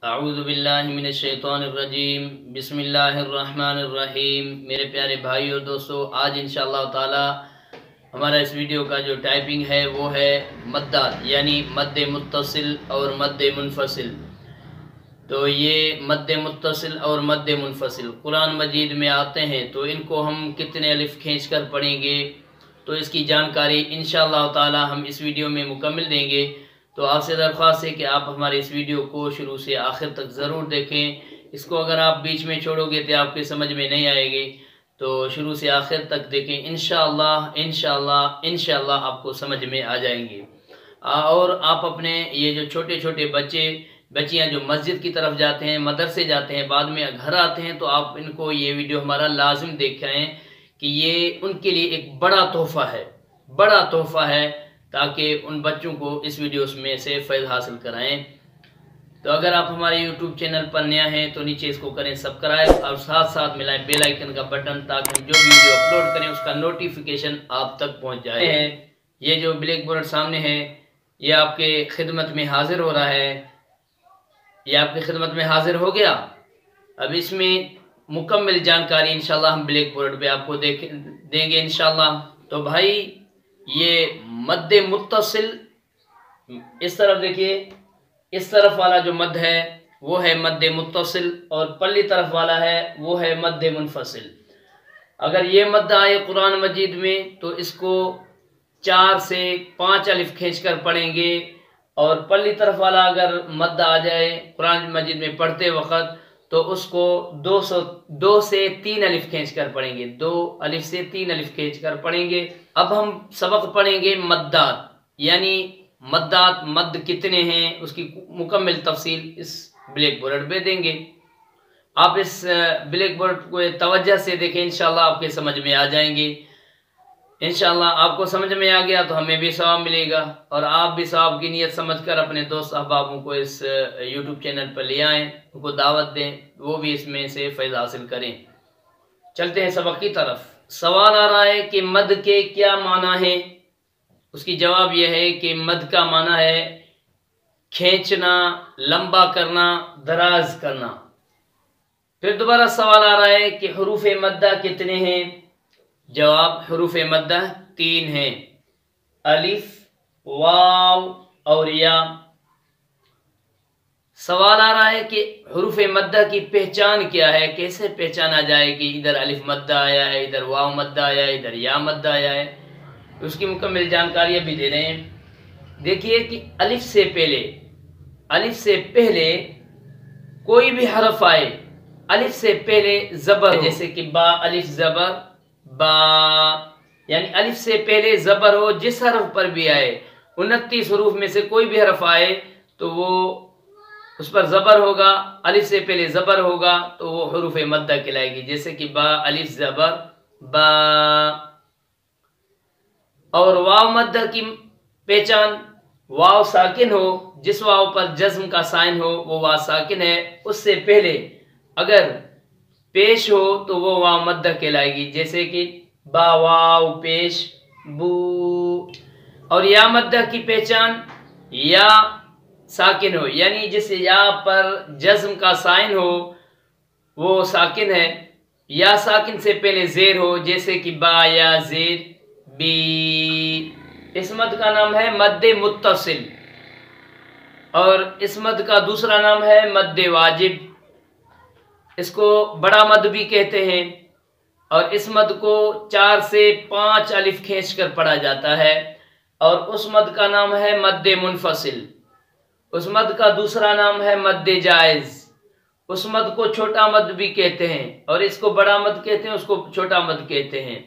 اعوذ باللہ من الشیطان الرجیم بسم اللہ الرحمن الرحیم۔ میرے پیارے بھائی اور دوستو، آج انشاءاللہ تعالی ہمارا اس ویڈیو کا جو ٹائپنگ ہے وہ ہے مدات، یعنی مد متصل اور مد منفصل۔ تو یہ مد متصل اور مد منفصل قرآن مجید میں آتے ہیں، تو ان کو ہم کتنے الف کھینچ کر پڑھیں گے، تو اس کی جانکاری انشاءاللہ تعالی ہم اس ویڈیو میں مکمل دیں گے۔ تو آپ سے درخواست ہے کہ آپ ہمارے اس ویڈیو کو شروع سے آخر تک ضرور دیکھیں۔ اس کو اگر آپ بیچ میں چھوڑو گے تو آپ کے سمجھ میں نہیں آئے گی، تو شروع سے آخر تک دیکھیں، انشاءاللہ آپ کو سمجھ میں آ جائیں گے۔ اور آپ اپنے یہ جو چھوٹے چھوٹے بچیاں جو مسجد کی طرف جاتے ہیں، مدرسے جاتے ہیں، بعد میں گھر آتے ہیں، تو آپ ان کو یہ ویڈیو ہمارا لازم دیکھیں کہ یہ ان کے لیے ایک بڑا تحفہ ہے، تاکہ ان بچوں کو اس ویڈیوز میں سے فائدہ حاصل کرائیں۔ تو اگر آپ ہمارے یوٹیوب چینل پر نیا ہیں تو نیچے اس کو کریں سبسکرائب، اور ساتھ ملائیں بیل آئیکن کا بٹن، تاکہ ہم جو ویڈیو اپلوڈ کریں اس کا نوٹیفیکیشن آپ تک پہنچ جائے۔ یہ جو بلیک بورڈ سامنے ہے، یہ آپ کے خدمت میں حاضر ہو رہا ہے، یہ آپ کی خدمت میں حاضر ہو گیا۔ اب اس میں مکمل جانکاری انشاءاللہ ہم بلیک بورڈ پہ آپ کو دیں گے انشاءاللہ۔ تو بھائی، یہ مد متصل، اس طرف دیکھیے، اس طرف والا جو مد ہے وہ ہے مد متصل، اور پلی طرف والا ہے وہ ہے مد منفصل۔ اگر یہ مد آئے قرآن مجید میں تو اس کو 4 سے 5 الف کھینچ کر پڑھیں گے، اور پلی طرف والا اگر مد آ جائے قرآن مجید میں پڑھتے وقت تو اس کو 2 سے 3 الف کھینچ کر پڑھیں گے، 2 الف سے 3 الف کھینچ کر پڑھیں گے۔ اب ہم سبق پڑھیں گے مدات، یعنی مد کتنے ہیں، اس کی مکمل تفصیل اس بلیک بورڈ پہ دیں گے۔ آپ اس بلیک بورڈ کو توجہ سے دیکھیں، انشاءاللہ آپ کے سمجھ میں آ جائیں گے۔ انشاءاللہ آپ کو سمجھ میں آ گیا تو ہمیں بھی ثواب ملے گا، اور آپ بھی ثواب کی نیت سمجھ کر اپنے دوست احبابوں کو اس یوٹیوب چینل پر لے آئیں، ان کو دعوت دیں، وہ بھی اس میں سے فائدہ حاصل کریں۔ چلتے ہیں سبق کی طرف۔ سوال آ رہا ہے کہ مد کے کیا معنی ہیں؟ اس کی جواب یہ ہے کہ مد کا معنی ہے کھینچنا، لمبا کرنا، دراز کرنا۔ پھر دوبارہ سوال آ رہا ہے کہ حروف مدہ کتنے ہیں؟ جواب، حروف مدہ 3 ہیں، الف، واو اور یا۔ سوال آ رہا ہے کہ حروف مدہ کی پہچان کیا ہے، کیسے پہچانا جائے کہ ادھر الف مدہ آیا ہے، ادھر واو مدہ آیا ہے، ادھر یا مدہ آیا ہے؟ اس کی مکمل جانکاری بھی دے رہے ہیں۔ دیکھیے کہ الف سے پہلے کوئی بھی حرف آئے، الف سے پہلے زبر، جیسے کہ با، الف زبر با، یعنی الف سے پہلے زبر ہو، جس حرف پر بھی آئے، 29 حروف میں سے کوئی بھی حرف آئے تو وہ اس پر زبر ہوگا، الف سے پہلے زبر ہوگا تو وہ حروف مدہ کہلائے گی، جیسے کہ با، الف زبر با۔ اور واو مدہ کی پہچان، واو ساکن ہو، جس واو پر جزم کا سائن ہو وہ واو ساکن ہے، اس سے پہلے اگر پیش ہو تو وہ واو مدہ کہلائے گی، جیسے کہ با واو پیش بو۔ اور یا مدہ کی پہچان، یا ساکن ہو، یعنی جس یا پر جزم کا سائن ہو وہ ساکن ہے، یا ساکن سے پہلے زیر ہو، جیسے کہ با یا زیر بی۔ اس مد کا نام ہے مد متصل، اور اس مد کا دوسرا نام ہے مد واجب۔ اس کو بڑا مد بھی کہتے ہیں، اور اس مد کو 4 سے 5 الف کھینچ کر پڑھا جاتا ہے، اور اس مد کا نام ہے مد منفصل۔ اس مد کا دوسرا نام ہے مد جائز۔ اس مد کو چھوٹا مد بھی کہتے ہیں، اور اس کو بڑا مد کہتے ہیں، اس کو چھوٹا مد کہتے ہیں۔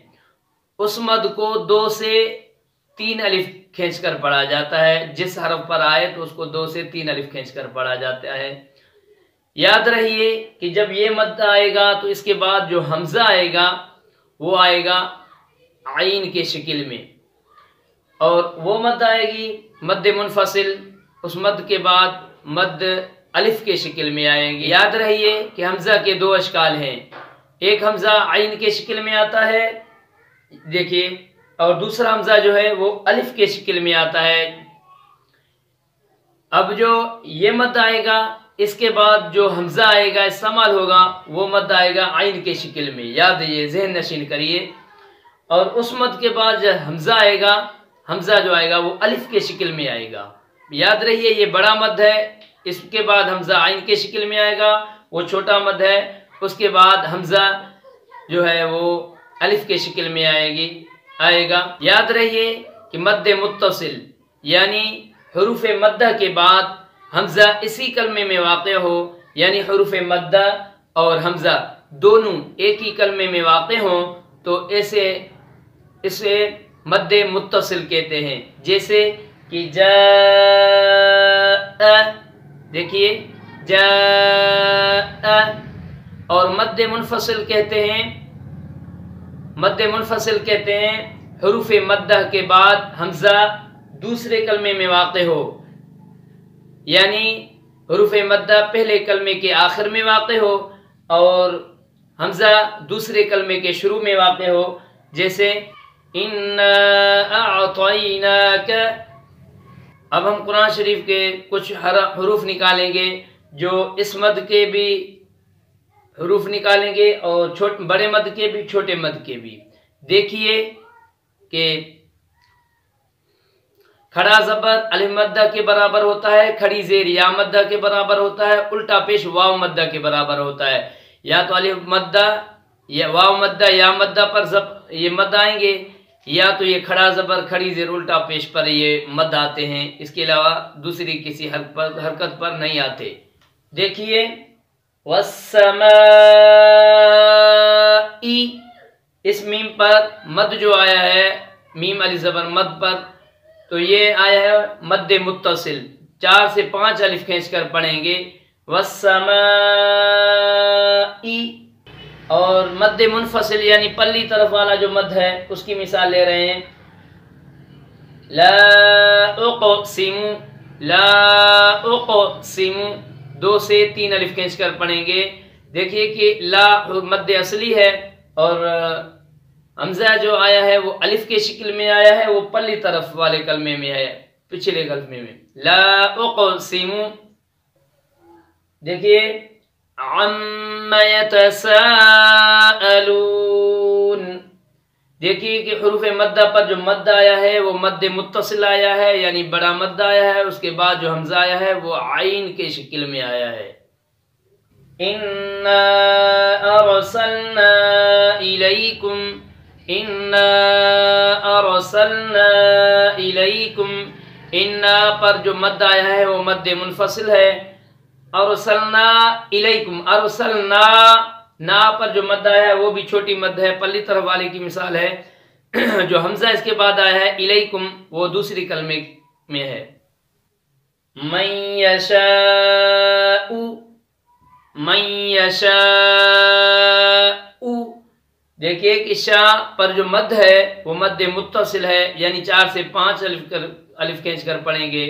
اس مد کو 2 سے 3 الف کھینچ کر پڑھا جاتا ہے، جس حرف پر آئے تو اس کو 2 سے 3 الف کھینچ کر پڑھا جاتا ہے۔ یاد رہیے کہ جب یہ مد آئے گا تو اس کے بعد جو حمزہ آئے گا وہ آئے گا عین کے شکل میں، اور وہ مد آئے گی مد منفصل، اس مد کے بعد مد الف کے شکل میں آئیں گے۔ یاد رہیے کہ حمزہ کے 2 اشکال ہیں، ایک حمزہ عین کے شکل میں آتا ہے، دیکھیے، اور دوسرا حمزہ جو ہے وہ الف کے شکل میں آتا ہے۔ اب جو یہ مد آئے گا اس کے بعد جو حمزہ آئے گا استعمال ہوگا وہ مد آئے گا عین کے شکل میں، یاد یہ ذہن نشین کریے۔ اور اس مد کے بعد جو حمزہ آئے گا، حمزہ جو آئے گا وہ الف کے شکل میں آئے گا، یاد رہیے یہ بڑا مد ہے، اس کے بعد حمزہ عین کے شکل میں آئے گا، وہ چھوٹا مد ہے، اس کے بعد حمزہ جو ہے وہ الف کے شکل میں آئے گا۔ یاد رہیے کہ مد متصل یعنی حروف مدہ کے بعد حمزہ اسی کلمے میں واقع ہو، یعنی حروف مدہ اور حمزہ دونوں ایک ہی کلمے میں واقع ہوں تو اسے مد متصل کہتے ہیں، جیسے کہ جاء، دیکھیے جاء۔ اور مد منفصل کہتے ہیں حروف مدہ کے بعد حمزہ دوسرے کلمے میں واقع ہو، یعنی حروف مدہ پہلے کلمے کے آخر میں واقع ہو اور حمزہ دوسرے کلمے کے شروع میں واقع ہو، جیسے اِنَّا أَعْطَيْنَاكَ۔ اب ہم قرآن شریف کے کچھ حروف نکالیں گے جو اس مد کے بھی حروف نکالیں گے اور بڑے مد کے بھی چھوٹے مد کے بھی۔ دیکھیے کہ کھڑا زبر الف مدہ کے برابر ہوتا ہے، کھڑی زیر یا مدہ کے برابر ہوتا ہے، الٹا پیش واو مدہ کے برابر ہوتا ہے۔ یا تو الف مدہ یا واو مدہ یا مدہ پر یہ مد آئیں گے، یا تو یہ کھڑا زبر کھڑی زیر الٹا پیش پر یہ مد آتے ہیں، اس کے علاوہ دوسری کسی حرکت پر نہیں آتے۔ دیکھیے وَالسَّمَاءِ، اس میم پر مد جو آیا ہے، میم علی زبر مد پر، تو یہ آیا ہے مد متصل، 4 سے 5 الف کھینچ کر پڑھیں گے وَالسَّمَاءِ۔ اور مد منفصل یعنی پلی طرف والا جو مد ہے اس کی مثال لے رہے ہیں، لا اقسم، لا اقسم، 2 سے 3 الف کھینچ کر پڑھیں گے۔ دیکھیے کہ لا مد اصلی ہے اور حمزہ جو آیا ہے وہ الف کے شکل میں آیا ہے، وہ پلی طرف والے کلمے میں ہے، پچھلے کلمے میں، لا اقسم۔ دیکھیے عَمَّ يَتَسَاءَلُونَ، دیکھیے کہ حروف مدہ پر جو مد آیا ہے وہ مد متصل آیا ہے، یعنی بڑا مد آیا ہے، اس کے بعد جو حمزہ آیا ہے وہ عین کے شکل میں آیا ہے۔ اِنَّا أَرْسَلْنَا إِلَيْكُمْ، اِنَّا أَرْسَلْنَا إِلَيْكُمْ، اِنَّا پر جو مد آیا ہے وہ مد منفصل ہے۔ ارسلنا الیکم، ارسلنا، نا پر جو مد آیا ہے وہ بھی چھوٹی مد ہے، پلی طرف والے کی مثال ہے۔ جو حمزہ اس کے بعد آیا ہے الیکم وہ دوسری کلمے میں ہے۔ من یشاء، من یشاء، دیکھیے کہ شاء پر جو مد ہے وہ مد متصل ہے، یعنی 4 سے 5 الف کھینچ کر پڑھیں گے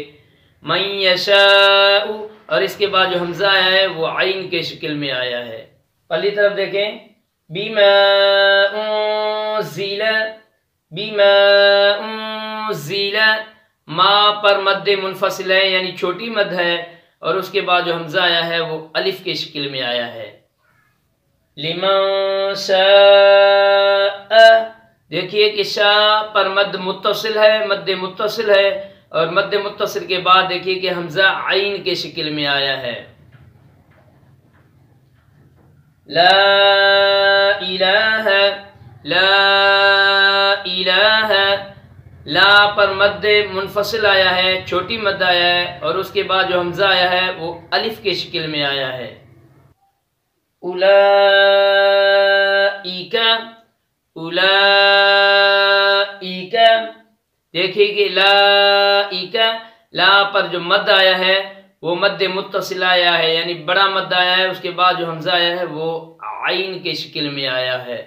من یشاء، اور اس کے بعد جو حمزہ آیا ہے وہ عین کے شکل میں آیا ہے۔ پہلی طرف دیکھیں بما انزل، بما انزل، ما پر مد منفصل ہے یعنی چھوٹی مد ہے، اور اس کے بعد جو حمزہ آیا ہے وہ الف کے شکل میں آیا ہے۔ لمن شاء، دیکھیے کہ شاء پر مد متصل ہے، مد متصل ہے، اور مد متصل کے بعد دیکھیے کہ حمزہ عین کے شکل میں آیا ہے۔ لا الہ، لا الہ، لا پر مد منفصل آیا ہے، چھوٹی مد آیا ہے، اور اس کے بعد جو حمزہ آیا ہے وہ الف کے شکل میں آیا ہے۔ اولئک، اولئک، دیکھیے کہ لائک، لا پر جو مد آیا ہے وہ مد متصل آیا ہے، یعنی بڑا مد آیا ہے، اس کے بعد جو حمزہ آیا ہے وہ عین کے شکل میں آیا ہے۔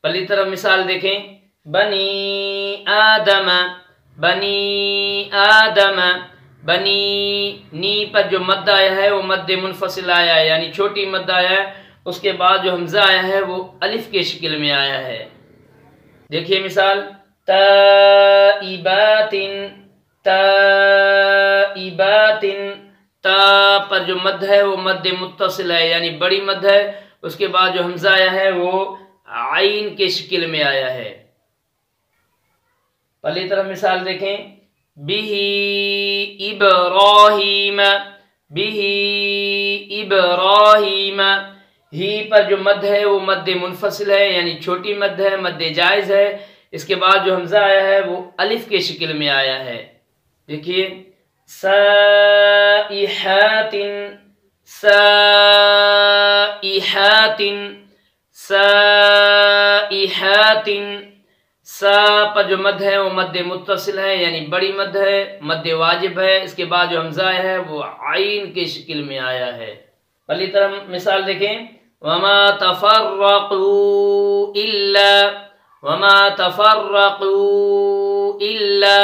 پہلی طرف مثال دیکھیں بنی آدم، بنی آدم، بنی، نی پر جو مد آیا ہے وہ مد منفصل آیا ہے، یعنی چھوٹی مد آیا ہے، اس کے بعد جو حمزہ آیا ہے وہ الف کے شکل میں آیا ہے۔ دیکھیے مثال تائبات، تائبات، تا پر جو مد ہے وہ مد متصل ہے یعنی بڑی مد ہے، اس کے بعد جو حمزہ آیا ہے وہ عین کے شکل میں آیا ہے۔ پہلی طرف مثال دیکھیں، بِهِ ابراہیم، بِهِ ابراہیم، ہی پر جو مد ہے وہ مد منفصل ہے یعنی چھوٹی مد ہے، مد جائز ہے، اس کے بعد جو حمزہ آیا ہے وہ الف کے شکل میں آیا ہے۔ دیکھیے، سائحات، سائحات، سائحات، سا پر جو مد ہے وہ مد متصل ہے یعنی بڑی مد ہے، مد واجب ہے، اس کے بعد جو حمزہ آیا ہے وہ عین کے شکل میں آیا ہے۔ پہلی طرف مثال دیکھیں، وما تفرقوا الا، وما تفرقوا الا،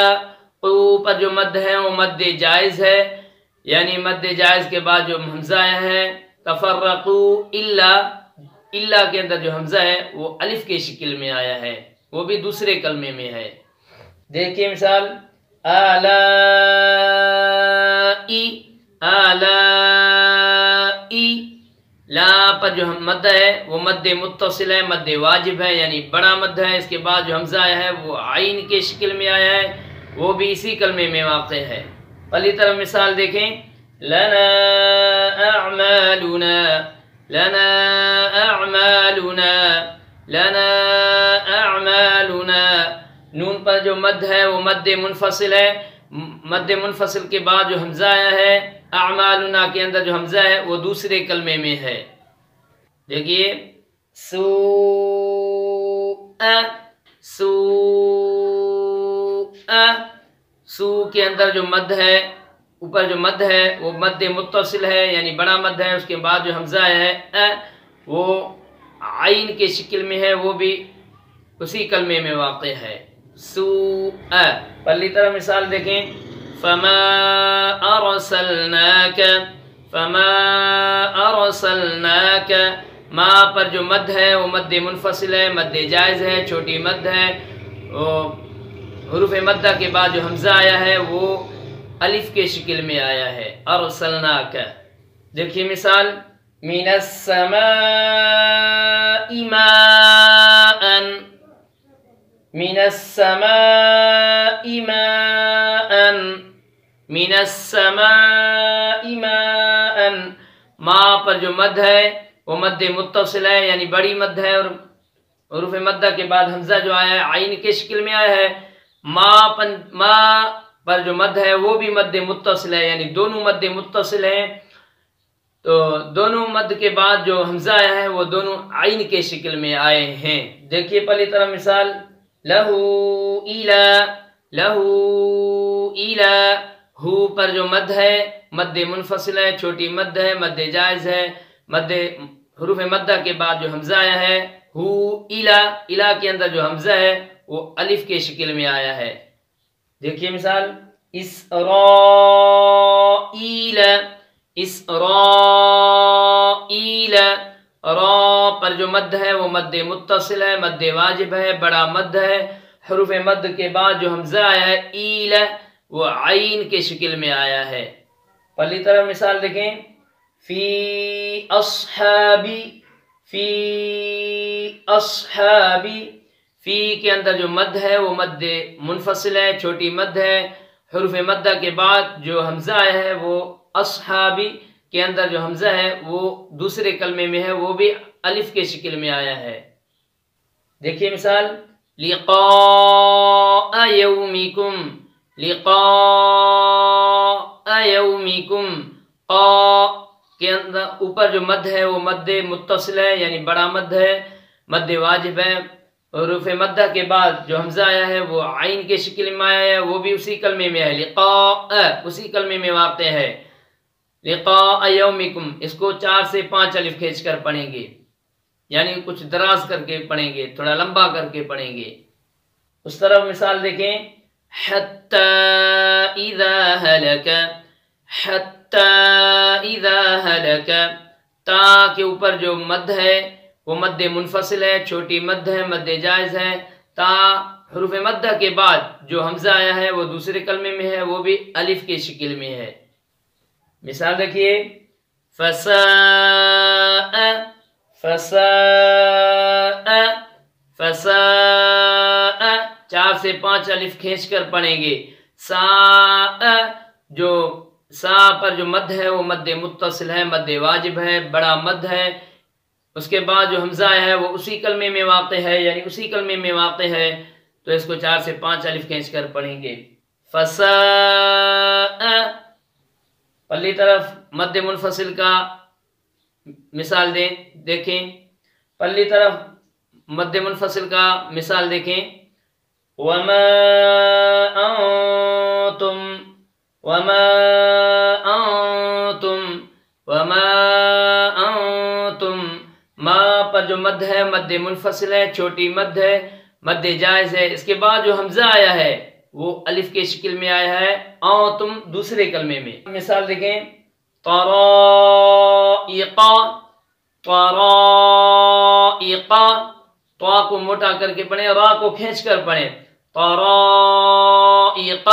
قو پر جو مد ہے وہ مد جائز ہے یعنی مد جائز کے بعد جو حمزہ آیا ہے، تفرقوا الا، الا کے اندر جو حمزہ ہے وہ الف کے شکل میں آیا ہے، وہ بھی دوسرے کلمے میں ہے۔ دیکھیے مثال، آلائی، آلائی، لا پر جو مد ہے وہ مد متصل ہے، مد واجب ہے یعنی بڑا مد ہے، اس کے بعد جو حمزہ آیا ہے وہ عین کے شکل میں آیا ہے، وہ بھی اسی کلمے میں واقع ہے۔ پہلی طرف مثال دیکھیں، لنا اعمالنا، لنا اعمالنا، لنا اعمالنا، نون پر جو مد ہے وہ مد منفصل ہے، مد منفصل کے بعد جو حمزہ آیا ہے اعمالنا کے اندر جو حمزہ ہے وہ دوسرے کلمے میں ہے۔ دیکھیے، سوء، سوء، سو کے اندر جو مد ہے، اوپر جو مد ہے وہ مد متصل ہے یعنی بڑا مد ہے، اس کے بعد جو حمزہ ہے وہ عین کے شکل میں ہے، وہ بھی اسی کلمے میں واقع ہے، سوء۔ پہلی طرح مثال دیکھیں، فما ارسلناک، فما ارسلناک، ما پر جو مد ہے وہ مد منفصل ہے، مد جائز ہے، چھوٹی مد ہے، حروف مدہ کے بعد جو حمزہ آیا ہے وہ الف کے شکل میں آیا ہے، ارسلناک۔ دیکھیے مثال، من السماء ماء، من السماء ماء، من السماء ماء، ما پر جو مد ہے وہ مد متصل ہے یعنی بڑی مد ہے، اور حروف مدہ کے بعد حمزہ جو آیا ہے عین کے شکل میں آیا ہے، ما پر جو مد ہے وہ بھی مد متصل ہے یعنی دونوں مد متصل ہیں، تو دونوں مد کے بعد جو حمزہ آیا ہے وہ دونوں عین کے شکل میں آئے ہیں۔ دیکھیے پہلی طرح مثال، لہو الا، لہو الا، ہو پر جو مد ہے مد منفصل ہے، چھوٹی مد ہے، مد جائز ہے، مد حروف مدہ کے بعد جو حمزہ آیا ہے، ہو الا، الا کے اندر جو حمزہ ہے وہ الف کے شکل میں آیا ہے۔ دیکھیے مثال، اسرائیل، اسرائیل، را پر جو مد ہے وہ مد متصل ہے، مد واجب ہے، بڑا مد ہے، حروف مد کے بعد جو حمزہ آیا ہے ایل وہ عین کے شکل میں آیا ہے۔ پہلی طرح مثال دیکھیں، فی اصحابی، فی اصحابی، فی کے اندر جو مد ہے وہ مد منفصل ہے، چھوٹی مد ہے، حروف مدہ کے بعد جو حمزہ آیا ہے وہ اصحابی کے اندر جو حمزہ ہے وہ دوسرے کلمے میں ہے، وہ بھی الف کے شکل میں آیا ہے۔ دیکھیے مثال، لقاء یومکم، لقاء یومکم، قا کے اندر اوپر جو مد ہے وہ مد متصل ہے یعنی بڑا مد ہے، مد واجب ہے، حروف مدہ کے بعد جو حمزہ آیا ہے وہ عین کے شکل میں آیا ہے، وہ بھی اسی کلمے میں ہے، لقاء اسی کلمے میں واقع ہے، لقاء یومکم، اس کو 4 سے 5 الف کھینچ کر پڑھیں گے، یعنی کچھ دراز کر کے پڑھیں گے، تھوڑا لمبا کر کے پڑھیں گے۔ اس طرح مثال دیکھیں، حتی اذا ہلک، حتی اذا ہلک، تا کے اوپر جو مد ہے وہ مد منفصل ہے، چھوٹی مد ہے، مد جائز ہے، تا حروف مدہ کے بعد جو حمزہ آیا ہے وہ دوسرے کلمے میں ہے، وہ بھی الف کے شکل میں ہے۔ مثال دیکھیے، فساء فساء فساء، 4 سے 5 الف کھینچ کر پڑھیں گے۔ ساء، جو سا پر جو مد ہے وہ مد متصل ہے، مد واجب ہے، بڑا مد ہے۔ اس کے بعد جو حمزہ ہے وہ اسی کلمے میں واقع ہے، یعنی اسی کلمے میں واقع ہے، تو اس کو 4 سے 5 الف کھینچ کر پڑھیں گے۔ فساء، پہلی طرف مد منفصل کا مثال دیکھیں، پہلی طرف مد منفصل کا مثال دیکھیں، وما انتم وما انتم وما انتم، ما پر جو مد ہے مد منفصل ہے، چھوٹی مد ہے، مد جائز ہے۔ اس کے بعد جو حمزہ آیا ہے وہ الف کے شکل میں آیا ہے، انتم دوسرے کلمے میں۔ مثال دیکھیں، طرائق طرائق، طا کو موٹا کر کے پڑھیں، را کو کھینچ کر پڑھیں، طرائق،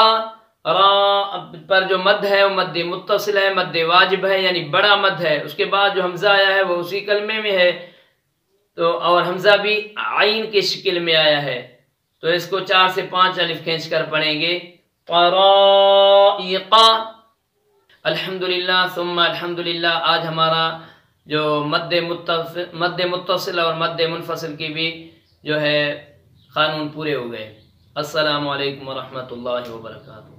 را پر جو مد ہے وہ مد متصل ہے، مد واجب ہے، یعنی بڑا مد ہے۔ اس کے بعد جو حمزہ آیا ہے وہ اسی کلمے میں ہے، تو اور حمزہ بھی عین کے شکل میں آیا ہے، تو اس کو 4 سے 5 الف کھینچ کر پڑھیں گے، طرائق۔ الحمدللہ ثم الحمدللہ، آج ہمارا جو مد متصل اور مد منفصل کی بھی جو ہے قانون پورے ہو گئے۔ السلام علیکم ورحمۃ اللہ وبرکاتہ۔